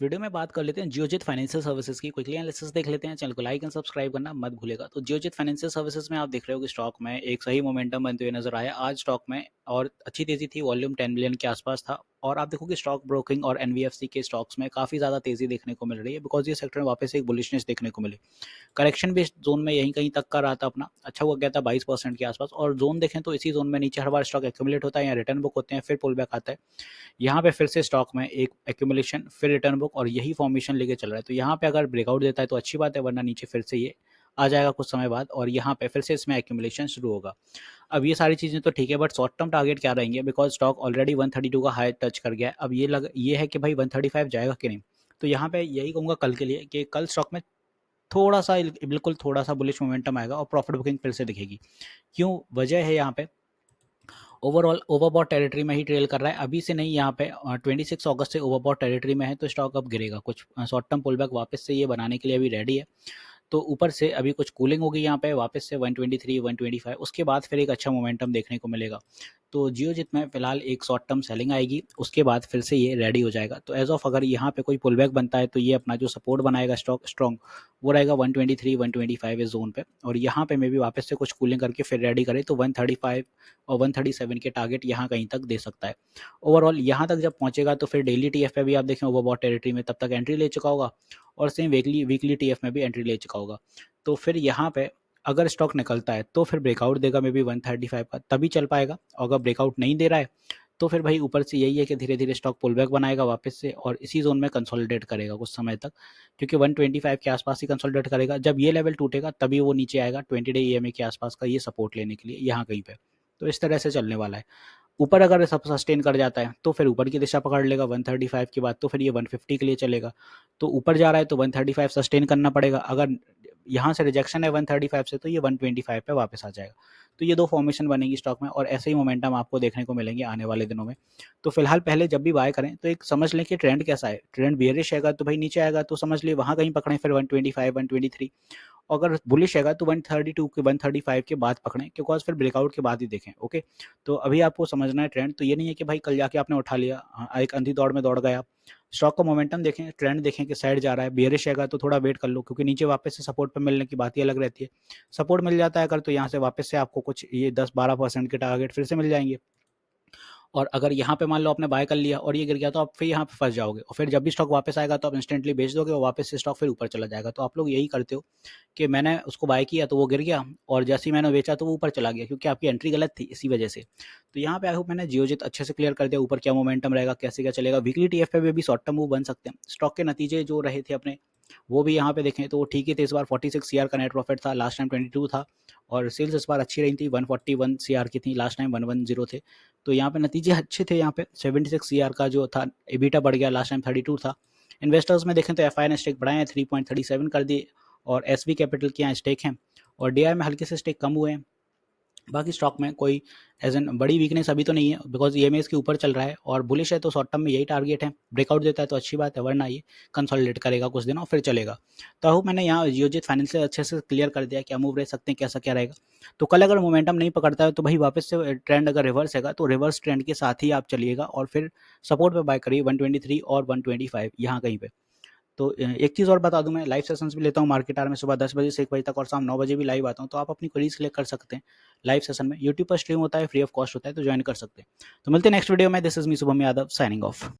Video में बात कर लेते हैं जियोजित फाइनेंशियल सर्विसेज की। क्विकली एनालिसिस देख लेते हैं। चैनल को लाइक एंड सब्सक्राइब करना मत भूलेगा। तो जियोजित फाइनेंशियल सर्विसेज में आप देख रहे हो कि स्टॉक में एक सही मोमेंटम बनते हुए नजर आया आज स्टॉक में, और अच्छी तेजी थी। वॉल्यूम 10 मिलियन के आसपास था। और आप देखो कि स्टॉक ब्रोकिंग और एनबीएफसी के स्टॉक्स में काफी ज्यादा तेजी देखने को मिल रही है, बिकॉज ये सेक्टर में वापस एक बुलिशनेस देखने को मिली। करेक्शन भी जोन में यहीं कहीं तक का रहा था अपना, अच्छा हुआ गया था 22% के आसपास। और जोन देखें तो इसी जोन में नीचे हर बार स्टॉक एक्यूमुलेट होता है या रिटर्न बुक होते हैं, फिर पुल बैक आता है। यहाँ पे फिर से स्टॉक में एक एक्यूमुलेशन, फिर रिटर्न बुक, और यही फॉर्मेशन लेके चल रहा है। तो यहाँ पे अगर ब्रेकआउट देता है तो अच्छी बात है, वरना नीचे फिर से ये आ जाएगा कुछ समय बाद, और यहाँ पे फिर से इसमें एक्यूमुलेशन शुरू होगा। अब ये सारी चीज़ें तो ठीक है, बट शॉर्ट टर्म टारगेट क्या रहेंगे, बिकॉज स्टॉक ऑलरेडी 132 का हाई टच कर गया है। अब ये है कि भाई 135 जाएगा कि नहीं। तो यहाँ पे यही कहूँगा कल के लिए कि कल स्टॉक में थोड़ा सा, बिल्कुल थोड़ा सा बुलिश मोमेंटम आएगा और प्रॉफिट बुकिंग फिर से दिखेगी। क्यों, वजह है यहाँ पे ओवरऑल ओवरबॉट टेरिटरी में ही ट्रेल कर रहा है अभी से नहीं। यहाँ पे 26 अगस्त से ओवरबॉट टेरिटरी में है, तो स्टॉक अब गिरेगा। कुछ शॉर्ट टर्म पुलबैक वापस से ये बनाने के लिए अभी रेडी है। तो ऊपर से अभी कुछ कूलिंग होगी यहाँ पे वापस से 123 125, उसके बाद फिर एक अच्छा मोमेंटम देखने को मिलेगा। तो जियोजित में फिलहाल एक शॉर्ट टर्म सेलिंग आएगी, उसके बाद फिर से ये रेडी हो जाएगा। तो एज ऑफ अगर यहाँ पे कोई पुलबैक बनता है तो ये अपना जो सपोर्ट बनाएगा स्टॉक स्ट्रॉन्ग, वो रहेगा 123 125 इस जोन पे। और यहाँ पे मे भी वापस से कुछ कूलिंग करके फिर रेडी करे तो 135 और 137 के टारगेट यहाँ कहीं तक दे सकता है। ओवरऑल यहाँ तक जब पहुंचेगा तो फिर डेली टीएफ पे भी आप देखें ओवरबॉट टेरिटरी में तब तक एंट्री ले चुका होगा, और सेम वीकली टीएफ में भी एंट्री ले चुका होगा। तो फिर यहाँ पे अगर स्टॉक निकलता है तो फिर ब्रेकआउट देगा मे बी 135 का, तभी चल पाएगा। और अगर ब्रेकआउट नहीं दे रहा है तो फिर भाई ऊपर से यही है कि धीरे धीरे स्टॉक पुलबैक बनाएगा वापस से, और इसी जोन में कंसोलिडेट करेगा कुछ समय तक, क्योंकि 125 के आसपास ही कंसोलिडेट करेगा। जब ये लेवल टूटेगा तभी वो नीचे आएगा 20 डे ईएमए के आसपास का ये सपोर्ट लेने के लिए यहाँ कहीं पे। तो इस तरह से चलने वाला है। ऊपर अगर सब सस्टेन कर जाता है तो फिर ऊपर की दिशा पकड़ लेगा 135 के बाद, तो फिर ये 150 के लिए चलेगा। तो ऊपर जा रहा है तो 135 सस्टेन करना पड़ेगा। अगर यहाँ से रिजेक्शन है 135 से तो ये 125 पे वापस आ जाएगा। तो ये दो फॉर्मेशन बनेगी स्टॉक में, और ऐसे ही मोमेंटम आपको देखने को मिलेंगे आने वाले दिनों में। तो फिलहाल पहले जब भी बाय करें तो एक समझ लें कि ट्रेंड कैसा है। ट्रेंड बियरिश है तो भाई नीचे आएगा तो समझ लिए वहाँ कहीं पकड़ें, फिर 125 123। अगर बुलिश है तो 132 के 135 के बाद पकड़ें, क्योंकि फिर ब्रेकआउट के बाद ही देखें। ओके, तो अभी आपको समझना है ट्रेंड। तो ये नहीं है कि भाई कल जाके आपने उठा लिया, एक अंधी दौड़ में दौड़ गया। स्टॉक का मोमेंटम देखें, ट्रेंड देखें कि साइड जा रहा है। बियरिश है तो थोड़ा वेट कर लो, क्योंकि नीचे वापस से सपोर्ट पे मिलने की बात ही अलग रहती है। सपोर्ट मिल जाता है अगर, तो यहाँ से वापस से आपको कुछ ये 10-12% के टारगेट फिर से मिल जाएंगे। और अगर यहाँ पे मान लो आपने बाय कर लिया और ये गिर गया तो आप फिर यहाँ पे फंस जाओगे, और फिर जब भी स्टॉक वापस आएगा तो आप इंस्टेंटली बेच दोगे और वापस से स्टॉक फिर ऊपर चला जाएगा। तो आप लोग यही करते हो कि मैंने उसको बाय किया तो वो गिर गया, और जैसे ही मैंने बेचा तो वो ऊपर चला गया, क्योंकि आपकी एंट्री गलत थी इसी वजह से। तो यहाँ पे आई होप मैंने जियोजित अच्छे से क्लियर कर दिया ऊपर क्या मोमेंटम रहेगा, कैसे क्या चलेगा। वीकली टीएफ पे भी शॉर्ट टर्म मूव बन सकते हैं। स्टॉक के नतीजे जो रहे थे अपने, वो भी यहाँ पे देखें तो ठीक ही थे। इस बार 46 सीआर का नेट प्रॉफिट था, लास्ट टाइम 22 था। और सेल्स इस बार अच्छी रही थी, 141 सीआर की थी, लास्ट टाइम 110 थे। तो यहाँ पे नतीजे अच्छे थे। यहाँ पे 76 सीआर का जो था एबिटा बढ़ गया, लास्ट टाइम 32 था। इन्वेस्टर्स में देखें तो एफआई ने स्टेक बढ़ाए हैं, 3.37 कर दिए, और एसबी कैपिटल के यहाँ स्टेक हैं, और डीआई में हल्के से स्टेक कम हुए हैं। बाकी स्टॉक में कोई एज एन बड़ी वीकनेस अभी तो नहीं है, बिकॉज ईएमएस के ऊपर चल रहा है और बुलिश है। तो शॉर्ट टर्म में यही टारगेट है। ब्रेकआउट देता है तो अच्छी बात है, वरना ये कंसोलिडेट करेगा कुछ दिन और फिर चलेगा। तो आई होप मैंने यहाँ जियोजित फाइनेंशियल अच्छे से क्लियर कर दिया क्या मूव रह सकते हैं, कैसा क्या रहेगा। तो कल अगर मोमेंटम नहीं पकड़ता है तो भाई वापस से ट्रेंड अगर रिवर्स है तो रिवर्स ट्रेंड के साथ ही आप चलिएगा, और फिर सपोर्ट पे बाय करिए 123 और 125 यहाँ कहीं पे। तो एक चीज़ और बता दूं, मैं लाइव सेशंस भी लेता हूँ मार्केट आवर में, सुबह 10 बजे से 1 बजे तक, और शाम 9 बजे भी लाइव आता हूँ। तो आप अपनी क्वेरीज क्लियर कर सकते हैं लाइव सेशन में। यूट्यूब पर स्ट्रीम होता है, फ्री ऑफ कॉस्ट होता है, तो ज्वाइन कर सकते हैं। तो मिलते हैं नेक्स्ट वीडियो में। This is me Shubham Yadav, signing off.